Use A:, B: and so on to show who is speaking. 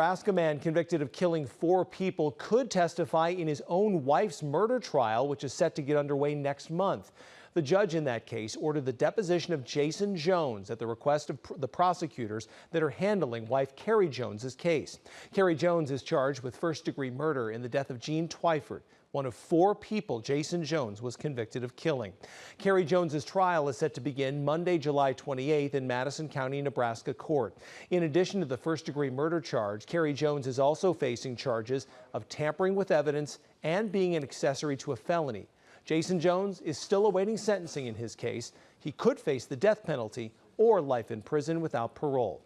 A: Nebraska man convicted of killing 4 people could testify in his own wife's murder trial, which is set to get underway next month. The judge in that case ordered the deposition of Jason Jones at the request of the prosecutors that are handling wife Carrie Jones's case. Carrie Jones is charged with first-degree murder in the death of Jean Twyford, one of 4 people Jason Jones was convicted of killing. Carrie Jones's trial is set to begin Monday, July 28th in Madison County, Nebraska court. In addition to the first-degree murder charge, Carrie Jones is also facing charges of tampering with evidence and being an accessory to a felony. Jason Jones is still awaiting sentencing in his case. He could face the death penalty or life in prison without parole.